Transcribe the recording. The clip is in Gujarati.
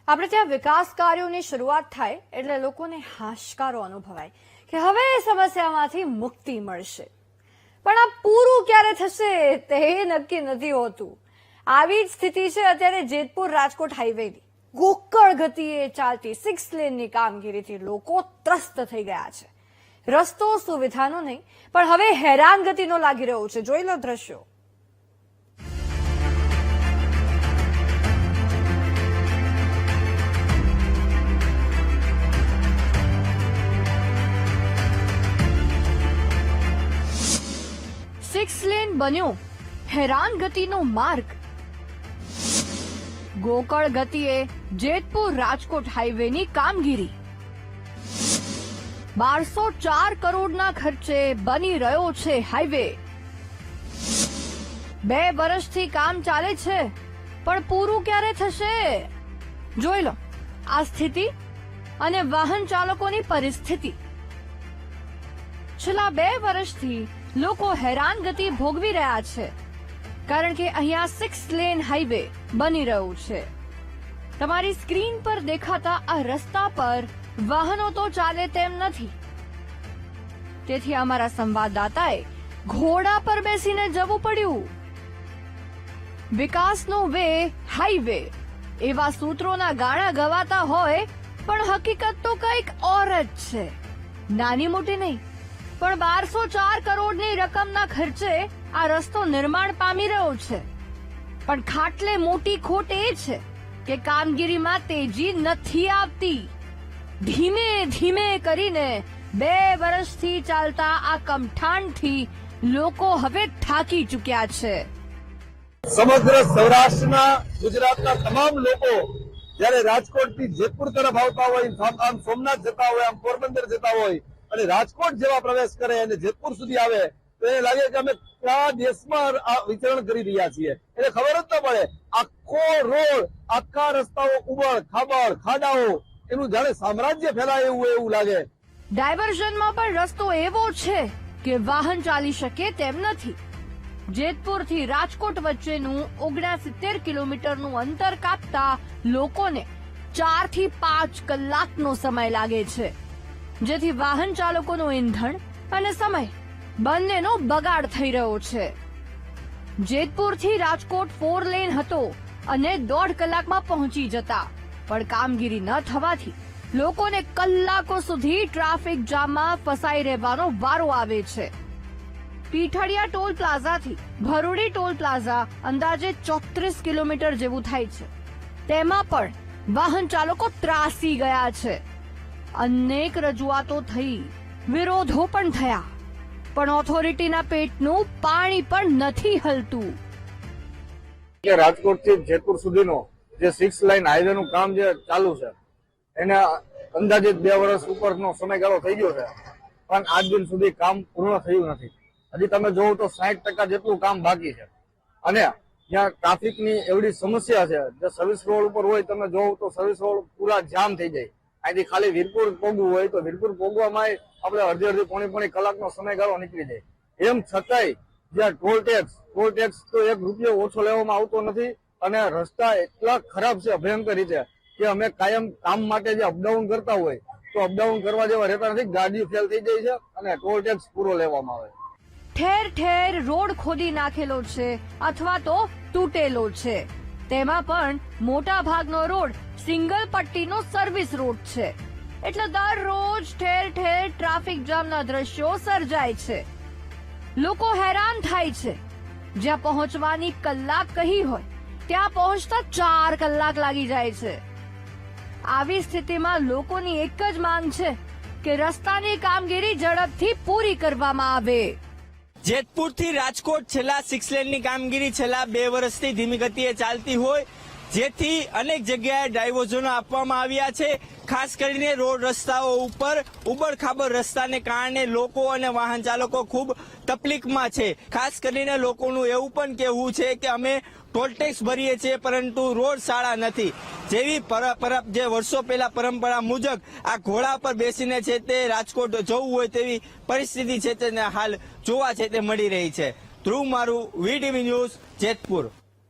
આપણે ત્યાં વિકાસ કાર્યોની શરૂઆત થાય એટલે લોકોને હાશકારો અનુભવાય કે હવે એ સમસ્યામાંથી મુક્તિ મળશે, પણ આ પૂરું ક્યારે થશે તે નક્કી નથી હોતું. આવી જ સ્થિતિ છે અત્યારે જેતપુર રાજકોટ હાઈવેની. ગોકળ ગતિએ ચાલતી 6 લેનની કામગીરીથી લોકો ત્રસ્ત થઈ ગયા છે. રસ્તો સુવિધાનો નહીં પણ હવે હેરાનગતિનો લાગી રહ્યો છે. જોઈ લો દ્રશ્યો. સિક્સ લેન બન્યો હેરાનગતિનો માર્ગ. ગોકળ ગતિએ જેતપુર રાજકોટ હાઈવેની કામગીરી. 1204 કરોડના ખર્ચે બની રહ્યો છે હાઈવે. 2 વર્ષથી કામ ચાલે છે પણ પૂરું ક્યારે થશે? જોઈ લો આ સ્થિતિ અને વાહન ચાલકોની પરિસ્થિતિ. છેલ્લા 2 વર્ષથી લોકો હેરાનગતિ ભોગવી રહ્યા છે કારણ કે અહીંયા 6 લેન હાઈવે બની રહ્યું છે. તમારી સ્ક્રીન પર દેખાતા આ રસ્તા પર વાહનો તો ચાલે તેમ નથી. તેથી અમારા સંવાદદાતાએ ઘોડા પર બેસીને જવું પડ્યું. વિકાસનો વે હાઈવે એવા સૂત્રોના ગાળા ગવાતા હોય પણ હકીકત તો કંઈક ઓર જ છે. નાની મોટી નહીં પણ 1204 કરોડની રકમના ખર્ચે આ રસ્તો નિર્માણ પામી રહ્યો છે. પણ ખાટલે મોટી ખોટ એ છે કે કામગીરીમાં તેજી નથી આવતી. ધીમે ધીમે કરીને 2 વર્ષથી ચાલતા આ કમઠાણથી લોકો હવે થાકી ચૂક્યા છે. સમગ્ર સૌરાષ્ટ્રના ગુજરાતના તમામ લોકો જયારે રાજકોટથી જેતપુર તરફ આવતા હોય, આમ સોમનાથ જતા હોય, આમ પોરબંદર જતા હોય અને રાજકોટ જેવા પ્રવેશ કરે અને જેતપુર સુધી આવે તો એ લાગે કે અમે કયા દેશમાં વિચરણ કરી રહ્યા છીએ. એને ખબર જ ન પડે. આખો રોડ, આખા રસ્તાઓ ઉબડ ખાબડ, ખાડાઓ, એનું જાણે સામ્રાજ્ય ફેલાય એવું લાગે. ડાયવર્ઝનમાં પણ રસ્તો એવો છે કે વાહન ચાલી શકે તેમ નથી. જેતપુરથી રાજકોટ વચ્ચેનું 69 કિલોમીટરનું અંતર કાપતા લોકોને 4 થી 5 કલાકનો સમય લાગે છે, જેથી વાહન ચાલકોનું ઈંધણ અને સમય બંનેનો બગાડ થઈ રહ્યો છે. જેતપુરથી રાજકોટ 4 લેન હતો અને 1.5 કલાકમાં પહોંચી જતા, પણ કામગીરી ન થવાથી લોકોને કલાકો સુધી ટ્રાફિક જામમાં ફસાઈ રહેવાનો વારો આવે છે. પીઠડિયા ટોલ પ્લાઝાથી ભરૂડી ટોલ પ્લાઝા અંદાજે 34 કિલોમીટર જેવું થાય છે. તેમાં પણ વાહન ચાલકો ત્રાસી ગયા છે. અનેક રજૂઆતો થઈ, વિરોધો પણ થયા, પણ ઓથોરિટીના પેટનું પાણી પણ નથી હલતું. રાજકોટ થી જેતપુર સુધીનો જે 6 લાઇન હાઈવે નું કામ જે ચાલુ છે એને અંદાજિત 2 વર્ષ ઉપરનો સમયગાળો થઈ ગયો છે, પણ આજ દિન સુધી કામ પૂર્ણ થયું નથી. હજી તમે જોવો તો 60% જેટલું કામ બાકી છે અને જ્યાં ટ્રાફિકની એવડી સમસ્યા છે, જે સર્વિસ રોડ ઉપર હોય તમે જોવો તો સર્વિસ રોડ પૂરા જામ થઈ જાય. અહીંથી ખાલી વીરપુર પોગવું હોય તો વીરપુર પોગવામાં આપણે અડધી પોણી કલાકનો સમયગાળો નીકળી જાય. એમ છતાંય જ્યાં ટોલ ટેક્સ તો 1 રૂપિયો ઓછો લેવામાં આવતો નથી અને રસ્તા એટલા ખરાબ છે ભયંકર રીતે કે અમે કાયમ કામ માટે જે અપડાઉન કરતા હોય તો અપડાઉન કરવા જેવા રહેતા નથી. ગાડી ફેલ થઈ જાય છે અને ટોલ ટેક્સ પૂરો લેવામાં આવે. ઠેર ઠેર રોડ ખોદી નાખેલો છે અથવા તો તૂટેલો છે. તેમાં પણ મોટા ભાગનો રોડ સિંગલ પટ્ટીનો સર્વિસ રોડ છે, એટલે દરરોજ ઠેર ઠેર ટ્રાફિક જામના દ્રશ્યો સર્જાય છે. લોકો હેરાન થાય છે. જ્યાં પહોંચવાની કલાક કહી હોય ત્યાં પહોંચતા 4 કલાક લાગી જાય છે. આવી સ્થિતિમાં લોકોની એક જ માંગ છે કે રસ્તાની કામગીરી ઝડપથી પૂરી કરવામાં આવે. જેતપુરથી રાજકોટ છેલ્લા 6 લેનની કામગીરી છેલ્લા 2 વર્ષથી ધીમી ગતિએ ચાલતી હોય, જેથી અનેક જગ્યાએ ડાયવર્ઝનો આપવામાં આવ્યા છે. ખાસ કરીને રોડ રસ્તાઓ ઉપર ઉબડ-ખાબડ રસ્તાને કારણે લોકો અને વાહન ચાલકો ખૂબ તકલીફમાં છે. ખાસ કરીને લોકોનું એવું પણ કહેવું છે કે અમે ટોલ ટેક્સ ભરીએ છીએ પરંતુ રોડ સારા નથી. જેવી જે વર્ષો પહેલા પરંપરા મુજબ આ ઘોડા પર બેસીને છે તે રાજકોટ જવું હોય તેવી પરિસ્થિતિ છે તેને હાલ જોવા છે તે મળી રહી છે. ધ્રુવ મારું, વીટીવી ન્યૂઝ, જેતપુર.